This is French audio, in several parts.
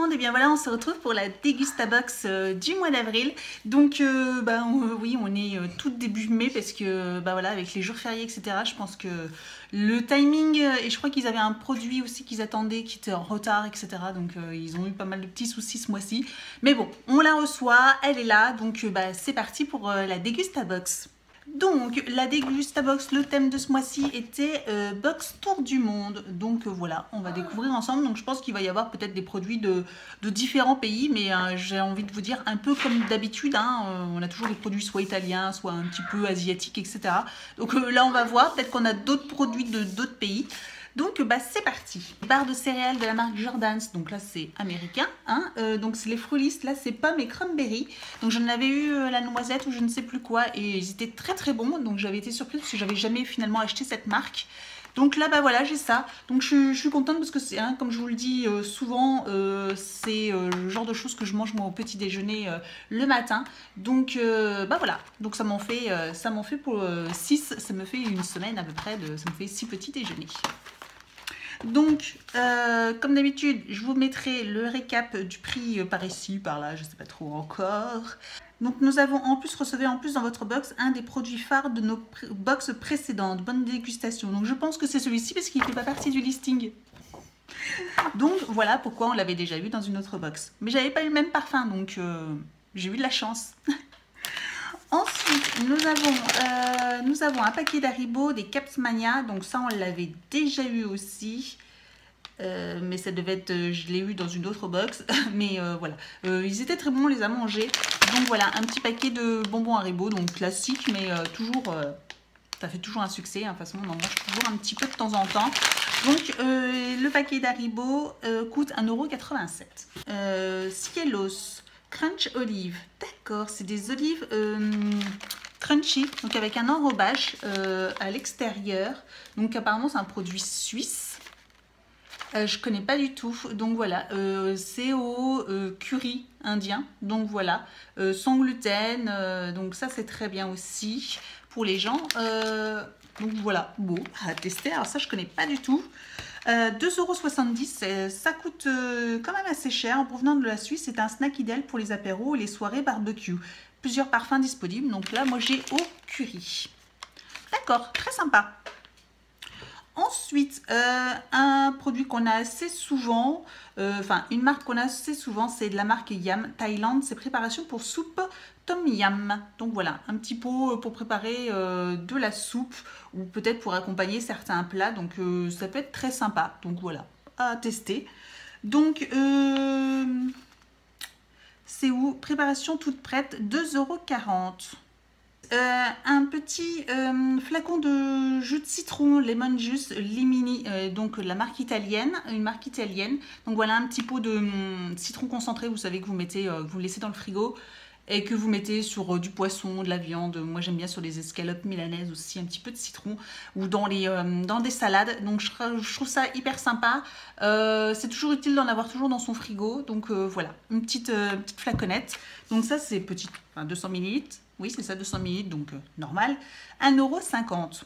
monde, et bien voilà, on se retrouve pour la Dégustabox du mois d'avril. Donc oui, on est tout début mai parce que voilà, avec les jours fériés, etc. Je pense que le timing, et je crois qu'ils avaient un produit aussi qu'ils attendaient qui était en retard, etc. Donc ils ont eu pas mal de petits soucis ce mois-ci. Mais bon, on la reçoit, elle est là, donc c'est parti pour la Dégustabox. Donc, la Dégustabox, le thème de ce mois-ci était box tour du monde. Donc voilà, on va découvrir ensemble. Donc je pense qu'il va y avoir peut-être des produits de différents pays, mais j'ai envie de vous dire un peu comme d'habitude. On a toujours des produits soit italiens, soit un petit peu asiatiques, etc. Donc là, on va voir. Peut-être qu'on a d'autres produits de d'autres pays. Donc c'est parti. Barre de céréales de la marque Jordans, donc là c'est américain, donc c'est les Frulis, là c'est pommes et cranberry. Donc j'en avais eu la noisette ou je ne sais plus quoi et ils étaient très très bons, donc j'avais été surprise parce que j'avais jamais finalement acheté cette marque. Donc là voilà, j'ai ça, donc je suis contente parce que c'est, comme je vous le dis souvent, c'est le genre de choses que je mange moi au petit déjeuner le matin. Donc voilà, donc ça m'en fait pour 6, ça me fait une semaine à peu près, ça me fait 6 petits déjeuners. Donc, comme d'habitude, je vous mettrai le récap du prix par ici, par là, je ne sais pas trop encore. Donc, nous avons recevez en plus dans votre box un des produits phares de nos box précédentes. Bonne dégustation. Donc, je pense que c'est celui-ci parce qu'il ne fait pas partie du listing. Donc, voilà pourquoi on l'avait déjà eu dans une autre box. Mais j'avais pas eu le même parfum, donc j'ai eu de la chance. Ensuite, nous avons un paquet d'Haribo, des Caps Mania. Donc ça, on l'avait déjà eu aussi. Mais ça devait être, je l'ai eu dans une autre box. Mais voilà, ils étaient très bons, on les a mangés. Donc voilà, un petit paquet de bonbons Haribo. Donc classique, mais toujours, ça fait toujours un succès. De toute façon, on en mange toujours un petit peu de temps en temps. Donc le paquet d'Haribo coûte 1,87 €. Cielos. Crunch olive, d'accord, c'est des olives crunchy, donc avec un enrobage à l'extérieur. Donc apparemment c'est un produit suisse. Je connais pas du tout, donc voilà, c'est au curry indien, donc voilà, sans gluten, donc ça c'est très bien aussi pour les gens. Donc voilà, beau à tester, alors ça je connais pas du tout. 2,70 €, ça coûte quand même assez cher. En provenant de la Suisse, c'est un snack idéal pour les apéros et les soirées barbecue. Plusieurs parfums disponibles, donc là, moi j'ai au curry. D'accord, très sympa. Ensuite, un produit qu'on a assez souvent, une marque qu'on a assez souvent, c'est de la marque Yam Thaïlande. C'est préparation pour soupe Tom Yam. Donc voilà, un petit pot pour préparer de la soupe ou peut-être pour accompagner certains plats. Donc ça peut être très sympa. Donc voilà, à tester. Donc c'est où? Préparation toute prête, 2,40 €. Un petit flacon de jus de citron Lemon Juice Limini, donc la marque italienne, une marque italienne. Donc voilà un petit pot de citron concentré, vous savez que vous mettez, vous laissez dans le frigo et que vous mettez sur du poisson, de la viande. Moi j'aime bien sur les escalopes milanaises aussi un petit peu de citron ou dans des salades. Donc je trouve ça hyper sympa. C'est toujours utile d'en avoir toujours dans son frigo. Donc voilà, une petite flaconnette. Donc ça c'est petit, 200 ml. Oui, c'est ça, 200 ml, donc normal. 1,50 €.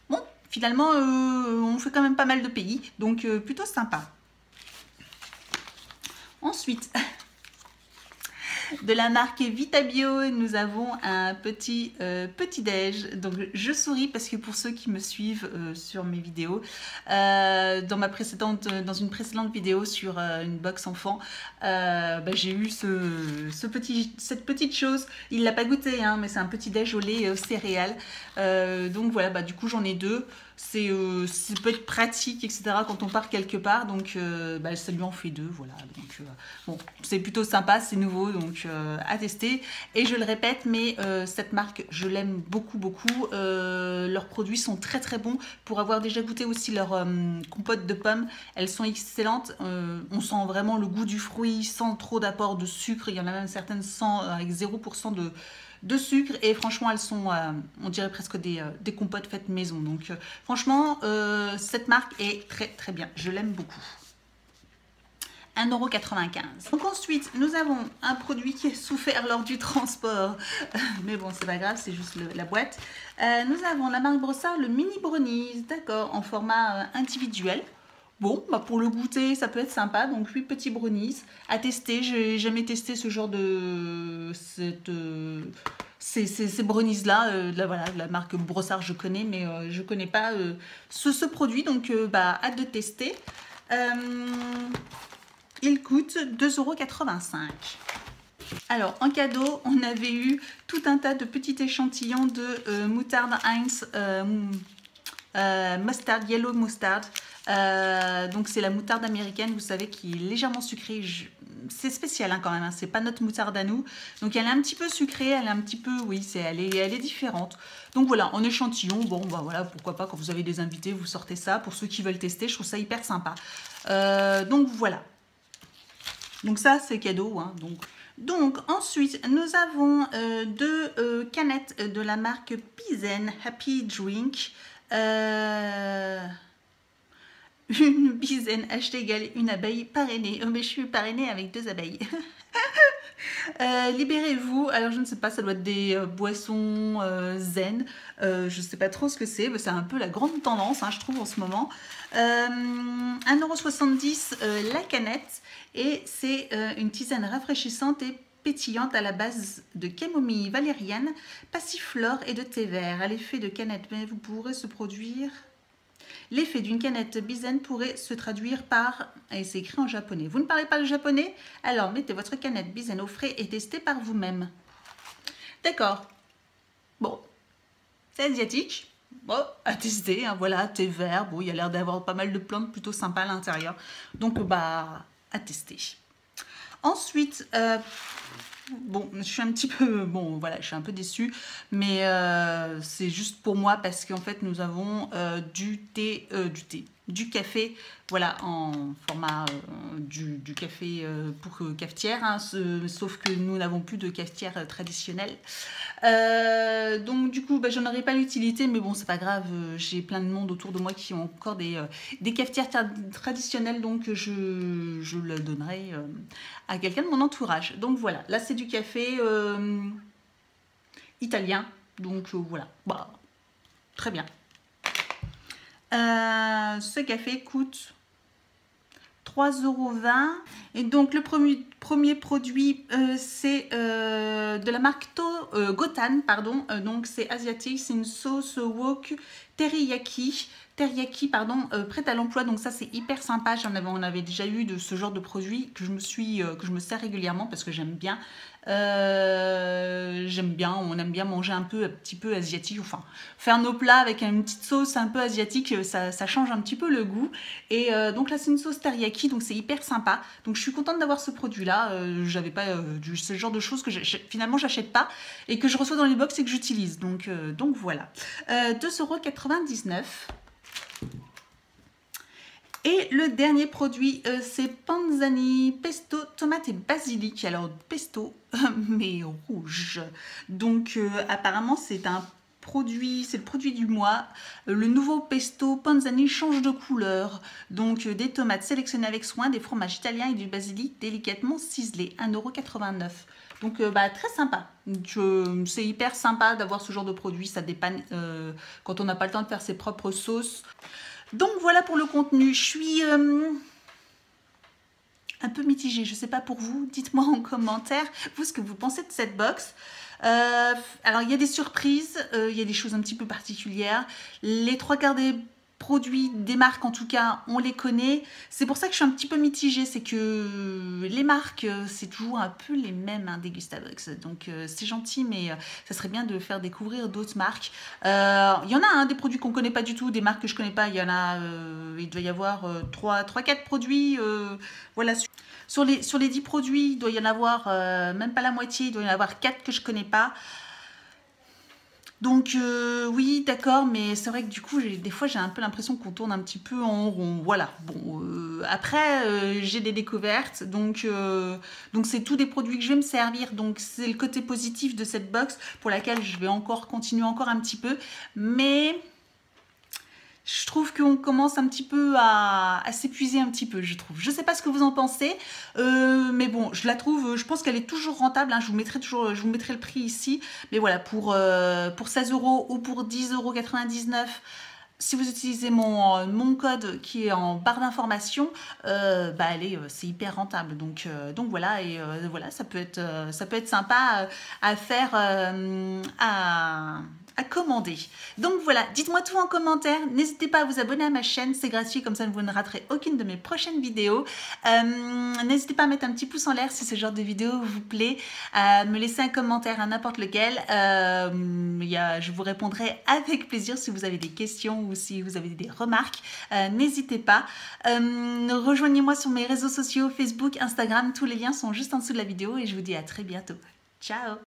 Bon, finalement, on fait quand même pas mal de pays, donc plutôt sympa. Ensuite, de la marque Vitabio, nous avons un petit déj. Donc je souris parce que pour ceux qui me suivent sur mes vidéos, dans une précédente vidéo sur une box enfant, j'ai eu cette petite chose. Il l'a pas goûté, mais c'est un petit déj au lait céréales. Donc voilà, du coup j'en ai deux. Ça peut être pratique, etc. quand on part quelque part, donc ça lui en fait deux, voilà. Donc bon, c'est plutôt sympa, c'est nouveau, donc à tester. Et je le répète, mais cette marque, je l'aime beaucoup, beaucoup. Leurs produits sont très très bons. Pour avoir déjà goûté aussi leurs compotes de pommes, elles sont excellentes. On sent vraiment le goût du fruit sans trop d'apport de sucre. Il y en a même certaines avec 0% de sucre, et franchement elles sont on dirait presque des compotes faites maison. Donc franchement cette marque est très très bien, je l'aime beaucoup. 1,95 €. Donc ensuite nous avons un produit qui a souffert lors du transport mais bon c'est pas grave, c'est juste la boîte. Nous avons la marque Brossard, le mini brownies, d'accord, en format individuel. bon, bah pour le goûter, ça peut être sympa. Donc 8 petits brownies à tester. J'ai jamais testé ce genre de ces brownies-là. Voilà, de la marque Brossard, je connais, mais je connais pas ce produit. Donc, bah, hâte de tester. Il coûte 2,85 €. Alors, en cadeau, on avait eu tout un tas de petits échantillons de moutarde Heinz mustard, yellow mustard. Donc c'est la moutarde américaine, vous savez, qui est légèrement sucrée. C'est spécial hein, quand même, hein. C'est pas notre moutarde à nous. Donc elle est un petit peu sucrée, elle est un petit peu, oui, elle est différente. Donc voilà, en échantillon, bon bah voilà, pourquoi pas, quand vous avez des invités, vous sortez ça. Pour ceux qui veulent tester, je trouve ça hyper sympa. Donc voilà. Donc ça c'est cadeau, hein, donc ensuite, nous avons deux canettes de la marque Pizen Happy Drink. Une bizaine achetée égale une abeille parrainée. Oh, mais je suis parrainée avec 2 abeilles. Libérez-vous. Alors je ne sais pas, ça doit être des boissons zen. Je ne sais pas trop ce que c'est. C'est un peu la grande tendance, hein, je trouve, en ce moment. 1,70 € la canette. Et c'est une tisane rafraîchissante et pétillante à la base de camomille valériane, passiflore et de thé vert. À l'effet de canette, mais vous pourrez se produire... L'effet d'une canette Bizen pourrait se traduire par, et c'est écrit en japonais. Vous ne parlez pas le japonais? Alors mettez votre canette Bizen au frais et testez par vous-même. D'accord. Bon, c'est asiatique. Bon, à tester, hein, voilà, thé vert. Bon, il y a l'air d'avoir pas mal de plantes plutôt sympas à l'intérieur. Donc, bah, à tester. Ensuite, bon, je suis un petit peu, bon, voilà, je suis un peu déçue, mais c'est juste pour moi parce qu'en fait, nous avons du café, voilà, en format du café pour cafetière, hein, sauf que nous n'avons plus de cafetière traditionnelle. Donc du coup, bah, j'en aurais pas l'utilité, mais bon, c'est pas grave, j'ai plein de monde autour de moi qui ont encore des cafetières traditionnelles, donc je le donnerai à quelqu'un de mon entourage. Donc voilà, là c'est du café italien, donc voilà, bah, très bien. Ce café coûte 3,20 € et donc le premier produit c'est de la marque Gotan, pardon, donc c'est asiatique, c'est une sauce wok teriyaki, prête à l'emploi, donc ça c'est hyper sympa. On avait déjà eu de ce genre de produit que je me sers régulièrement parce que j'aime bien. On aime bien manger un petit peu asiatique, enfin faire nos plats avec une petite sauce un peu asiatique, ça change un petit peu le goût. Et donc là c'est une sauce teriyaki, donc c'est hyper sympa. Donc je suis contente d'avoir ce produit là. J'avais pas ce genre de choses que finalement j'achète pas et que je reçois dans les box et que j'utilise. Donc voilà. 2,99 €. Et le dernier produit, c'est Panzani pesto, tomate et basilic. Alors pesto, mais rouge. Donc apparemment c'est le produit du mois. Le nouveau pesto Panzani change de couleur. Donc des tomates sélectionnées avec soin, des fromages italiens et du basilic délicatement ciselé. 1,89 €. Donc bah, très sympa. C'est hyper sympa d'avoir ce genre de produit. Ça dépanne quand on n'a pas le temps de faire ses propres sauces. Donc voilà pour le contenu. Je suis un peu mitigée. Je ne sais pas pour vous. Dites-moi en commentaire, vous, ce que vous pensez de cette box. Alors, il y a des surprises. Il y a des choses un petit peu particulières. Les 3/4 des produits des marques, en tout cas, on les connaît. C'est pour ça que je suis un petit peu mitigée. C'est que les marques, c'est toujours un peu les mêmes, hein, Degustabox. Donc, c'est gentil, mais ça serait bien de faire découvrir d'autres marques. Il y en a hein, des produits qu'on ne connaît pas du tout, des marques que je ne connais pas. Il y en a, il doit y avoir 3-4 produits. Voilà. Sur les 10 produits, il doit y en avoir même pas la moitié. Il doit y en avoir 4 que je ne connais pas. Donc oui, d'accord, mais c'est vrai que du coup, des fois, j'ai un peu l'impression qu'on tourne un petit peu en rond. Voilà. Bon, après, j'ai des découvertes, donc c'est tous des produits que je vais me servir. Donc c'est le côté positif de cette box pour laquelle je vais continuer encore un petit peu, mais je trouve qu'on commence un petit peu à s'épuiser un petit peu, je trouve. Je sais pas ce que vous en pensez, mais bon, je la trouve, je pense qu'elle est toujours rentable, hein, je vous mettrai le prix ici, mais voilà, pour 16 € ou pour 10,99 €, Si vous utilisez mon code qui est en barre d'information, c'est hyper rentable. Donc voilà, et voilà, ça peut être sympa à faire, à commander. Donc voilà, dites-moi tout en commentaire. N'hésitez pas à vous abonner à ma chaîne, c'est gratuit, comme ça vous ne raterez aucune de mes prochaines vidéos. N'hésitez pas à mettre un petit pouce en l'air si ce genre de vidéo vous plaît, à me laisser un commentaire à n'importe lequel. Je vous répondrai avec plaisir si vous avez des questions ou si vous avez des remarques. N'hésitez pas. Rejoignez-moi sur mes réseaux sociaux, Facebook, Instagram. Tous les liens sont juste en dessous de la vidéo et je vous dis à très bientôt. Ciao!